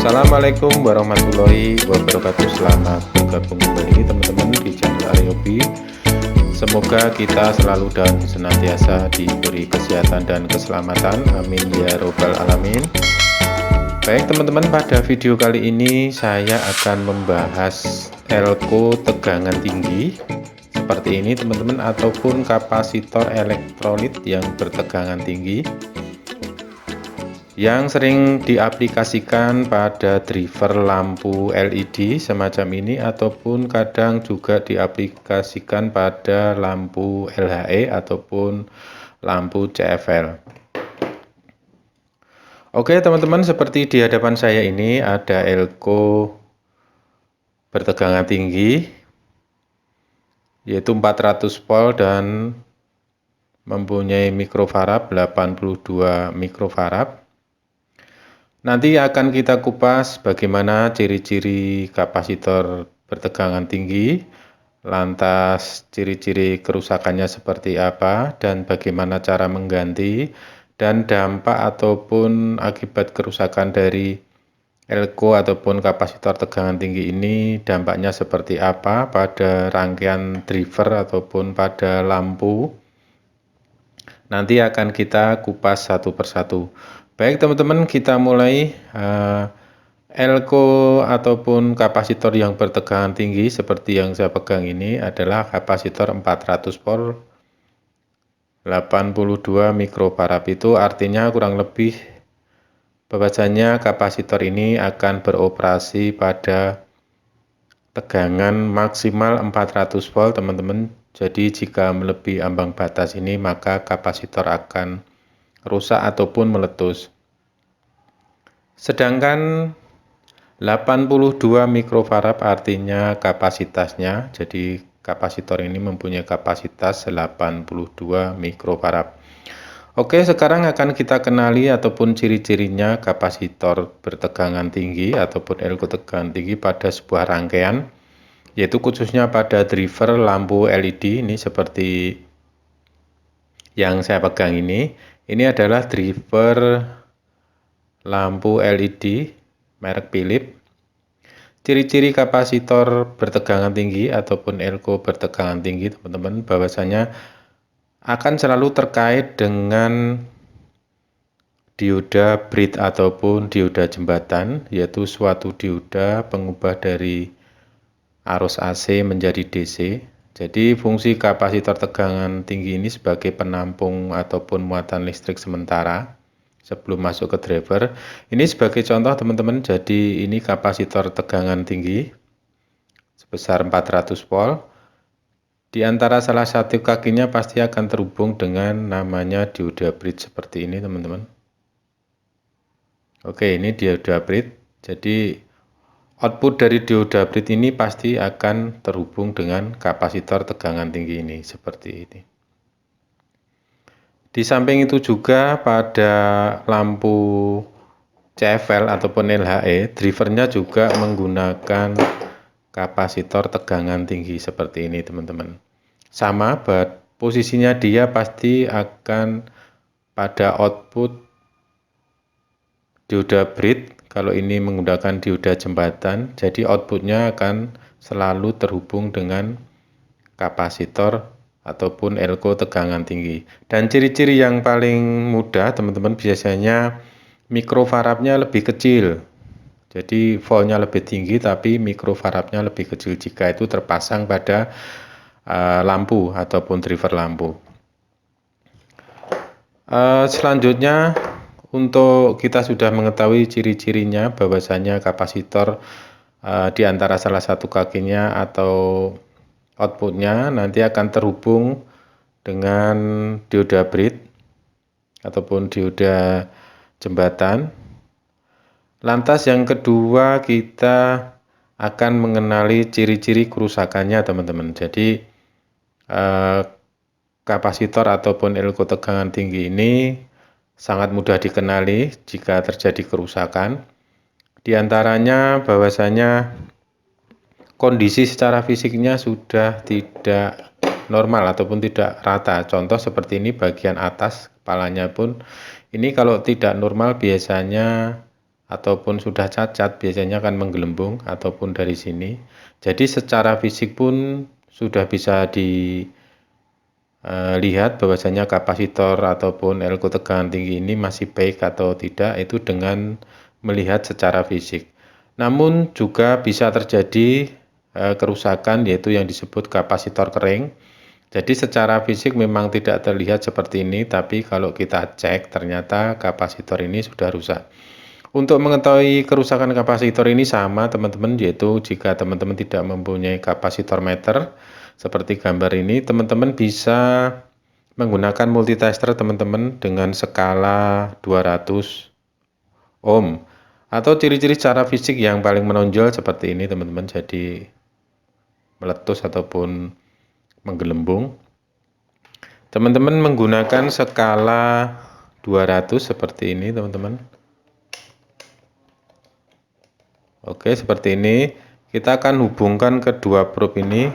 Assalamualaikum warahmatullahi wabarakatuh. Selamat bergabung kembali teman-teman di channel Aryobi. Semoga kita selalu dan senantiasa diberi kesehatan dan keselamatan. Amin ya robbal alamin. Baik teman-teman, pada video kali ini saya akan membahas elko tegangan tinggi seperti ini teman-teman, ataupun kapasitor elektrolit yang bertegangan tinggi yang sering diaplikasikan pada driver lampu LED semacam ini, ataupun kadang juga diaplikasikan pada lampu LHE ataupun lampu CFL. Oke teman-teman, seperti di hadapan saya ini ada elko bertegangan tinggi yaitu 400 volt dan mempunyai mikrofarad 82 mikrofarad. Nanti akan kita kupas bagaimana ciri-ciri kapasitor bertegangan tinggi, lantas ciri-ciri kerusakannya seperti apa, dan bagaimana cara mengganti, dan dampak ataupun akibat kerusakan dari elko ataupun kapasitor tegangan tinggi ini dampaknya seperti apa pada rangkaian driver ataupun pada lampu. Nanti akan kita kupas satu persatu. Baik teman-teman, kita mulai. Elko ataupun kapasitor yang bertegangan tinggi seperti yang saya pegang ini adalah kapasitor 400 volt 82 mikrofarad. Itu artinya kurang lebih bahwasanya kapasitor ini akan beroperasi pada tegangan maksimal 400 volt teman-teman. Jadi jika melebihi ambang batas ini maka kapasitor akan rusak ataupun meletus. Sedangkan 82 mikrofarad artinya kapasitasnya, jadi kapasitor ini mempunyai kapasitas 82 mikrofarad. Oke, sekarang akan kita kenali ataupun ciri-cirinya kapasitor bertegangan tinggi ataupun elko tegangan tinggi pada sebuah rangkaian, yaitu khususnya pada driver lampu LED ini seperti yang saya pegang ini. Ini adalah driver lampu LED merek Philips. Ciri-ciri kapasitor bertegangan tinggi ataupun elko bertegangan tinggi teman-teman bahwasanya akan selalu terkait dengan dioda bridge ataupun dioda jembatan, yaitu suatu dioda pengubah dari arus AC menjadi DC. Jadi fungsi kapasitor tegangan tinggi ini sebagai penampung ataupun muatan listrik sementara sebelum masuk ke driver. Ini sebagai contoh teman-teman, jadi ini kapasitor tegangan tinggi sebesar 400 volt. Di antara salah satu kakinya pasti akan terhubung dengan namanya dioda bridge seperti ini teman-teman. Oke, ini dioda bridge. Jadi output dari dioda bridge ini pasti akan terhubung dengan kapasitor tegangan tinggi ini seperti ini. Di samping itu juga pada lampu CFL ataupun LHE, drivernya juga menggunakan kapasitor tegangan tinggi seperti ini teman-teman. Sama, posisinya dia pasti akan pada output dioda bridge. Kalau ini menggunakan dioda jembatan, jadi outputnya akan selalu terhubung dengan kapasitor ataupun elko tegangan tinggi. Dan ciri-ciri yang paling mudah teman-teman, biasanya mikrofaradnya lebih kecil. Jadi voltnya lebih tinggi tapi mikrofaradnya lebih kecil jika itu terpasang pada lampu ataupun driver lampu. Selanjutnya, untuk kita sudah mengetahui ciri-cirinya bahwasanya kapasitor di antara salah satu kakinya atau outputnya nanti akan terhubung dengan dioda bridge ataupun dioda jembatan. Lantas yang kedua, kita akan mengenali ciri-ciri kerusakannya teman-teman. Jadi kapasitor ataupun elko tegangan tinggi ini sangat mudah dikenali jika terjadi kerusakan. Di antaranya bahwasanya kondisi secara fisiknya sudah tidak normal ataupun tidak rata. Contoh seperti ini, bagian atas kepalanya pun ini kalau tidak normal biasanya ataupun sudah cacat biasanya akan menggelembung ataupun dari sini. Jadi secara fisik pun sudah bisa dilihat bahwasanya kapasitor ataupun elko tegangan tinggi ini masih baik atau tidak itu dengan melihat secara fisik. Namun juga bisa terjadi kerusakan yaitu yang disebut kapasitor kering. Jadi secara fisik memang tidak terlihat seperti ini, tapi kalau kita cek ternyata kapasitor ini sudah rusak. Untuk mengetahui kerusakan kapasitor ini sama teman-teman, yaitu jika teman-teman tidak mempunyai kapasitor meter seperti gambar ini, teman-teman bisa menggunakan multitester teman-teman dengan skala 200 ohm atau ciri-ciri secara fisik yang paling menonjol seperti ini teman-teman, jadi meletus ataupun menggelembung. Teman-teman menggunakan skala 200 seperti ini teman-teman. Oke, seperti ini. Kita akan hubungkan kedua probe ini.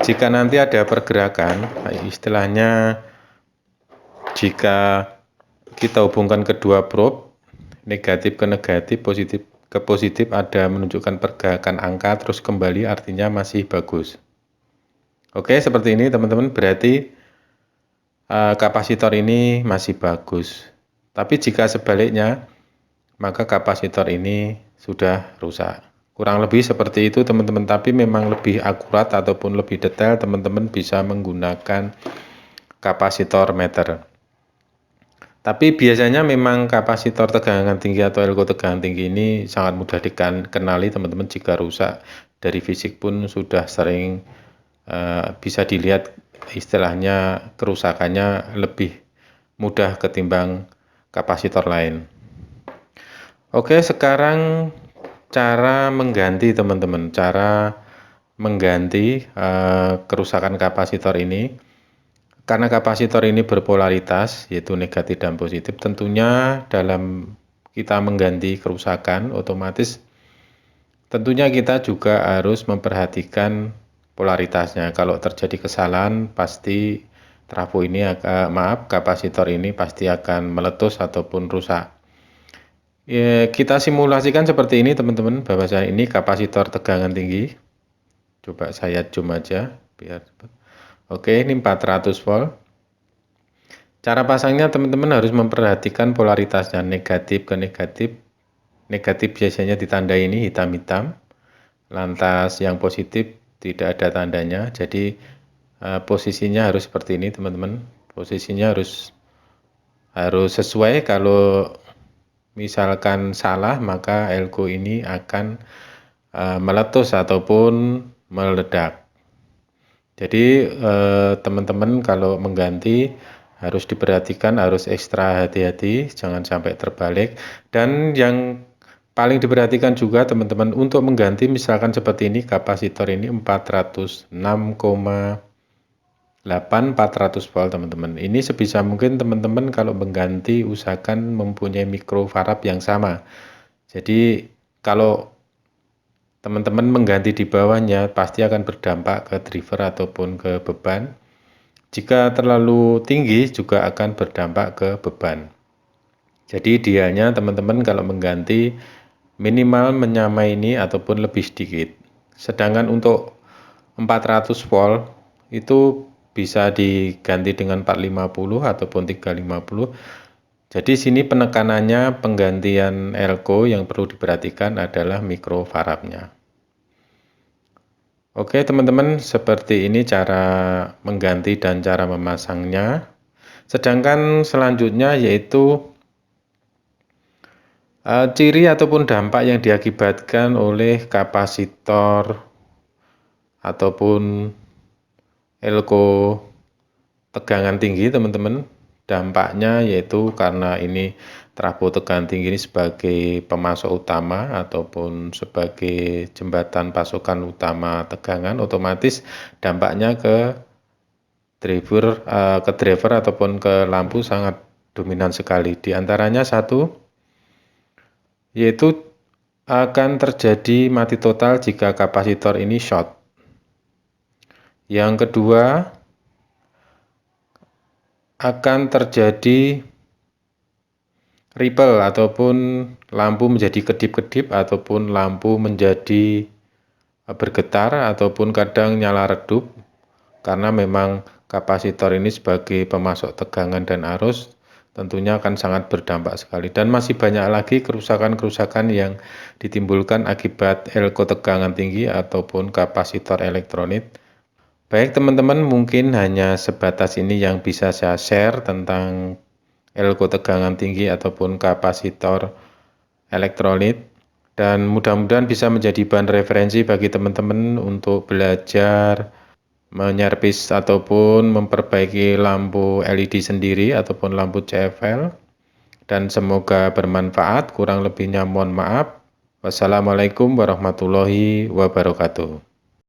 Jika nanti ada pergerakan, istilahnya jika kita hubungkan kedua probe, negatif ke negatif, positif ke positif, ada menunjukkan pergerakan angka terus kembali, artinya masih bagus. Oke, seperti ini teman-teman, berarti kapasitor ini masih bagus. Tapi jika sebaliknya, maka kapasitor ini sudah rusak. Kurang lebih seperti itu teman-teman, tapi memang lebih akurat ataupun lebih detail teman-teman bisa menggunakan kapasitor meter. Tapi biasanya memang kapasitor tegangan tinggi atau elko tegangan tinggi ini sangat mudah dikenali teman-teman. Jika rusak dari fisik pun sudah sering bisa dilihat, istilahnya kerusakannya lebih mudah ketimbang kapasitor lain. Oke, sekarang cara mengganti teman-teman, cara mengganti kerusakan kapasitor ini. Karena kapasitor ini berpolaritas, yaitu negatif dan positif, tentunya dalam kita mengganti kerusakan, otomatis tentunya kita juga harus memperhatikan polaritasnya. Kalau terjadi kesalahan, pasti trafo ini kapasitor ini pasti akan meletus ataupun rusak. Ya, kita simulasikan seperti ini teman-teman, bahwasanya ini kapasitor tegangan tinggi. Coba saya zoom aja biar oke, ini 400 volt. Cara pasangnya teman-teman harus memperhatikan polaritasnya, negatif ke negatif. Negatif biasanya ditandai ini hitam-hitam. Lantas yang positif tidak ada tandanya. Jadi posisinya harus seperti ini teman-teman. Posisinya harus sesuai. Kalau misalkan salah, maka elko ini akan meletus ataupun meledak. Jadi teman-teman kalau mengganti harus diperhatikan, harus ekstra hati-hati, jangan sampai terbalik. Dan yang paling diperhatikan juga teman-teman untuk mengganti, misalkan seperti ini, kapasitor ini 406,8 volt teman-teman. Ini sebisa mungkin teman-teman kalau mengganti usahakan mempunyai mikrofarad yang sama. Jadi kalau teman-teman mengganti di bawahnya pasti akan berdampak ke driver ataupun ke beban. Jika terlalu tinggi juga akan berdampak ke beban. Jadi idealnya teman-teman kalau mengganti minimal menyamai ini ataupun lebih sedikit. Sedangkan untuk 400 volt itu bisa diganti dengan 450 ataupun 350. Jadi sini penekanannya penggantian elko yang perlu diperhatikan adalah mikrofaradnya. Oke teman-teman, seperti ini cara mengganti dan cara memasangnya. Sedangkan selanjutnya yaitu ciri ataupun dampak yang diakibatkan oleh kapasitor ataupun elko tegangan tinggi teman-teman. Dampaknya yaitu karena ini trafo tegangan tinggi ini sebagai pemasok utama ataupun sebagai jembatan pasokan utama tegangan, otomatis dampaknya ke driver ataupun ke lampu sangat dominan sekali. Di antaranya satu yaitu akan terjadi mati total jika kapasitor ini short. Yang kedua, akan terjadi ripple ataupun lampu menjadi kedip-kedip ataupun lampu menjadi bergetar ataupun kadang nyala redup, karena memang kapasitor ini sebagai pemasok tegangan dan arus tentunya akan sangat berdampak sekali, dan masih banyak lagi kerusakan-kerusakan yang ditimbulkan akibat elko tegangan tinggi ataupun kapasitor elektronik. Baik teman-teman, mungkin hanya sebatas ini yang bisa saya share tentang elko tegangan tinggi ataupun kapasitor elektrolit, dan mudah-mudahan bisa menjadi bahan referensi bagi teman-teman untuk belajar menyervis ataupun memperbaiki lampu LED sendiri ataupun lampu CFL, dan semoga bermanfaat. Kurang lebihnya mohon maaf. Wassalamualaikum warahmatullahi wabarakatuh.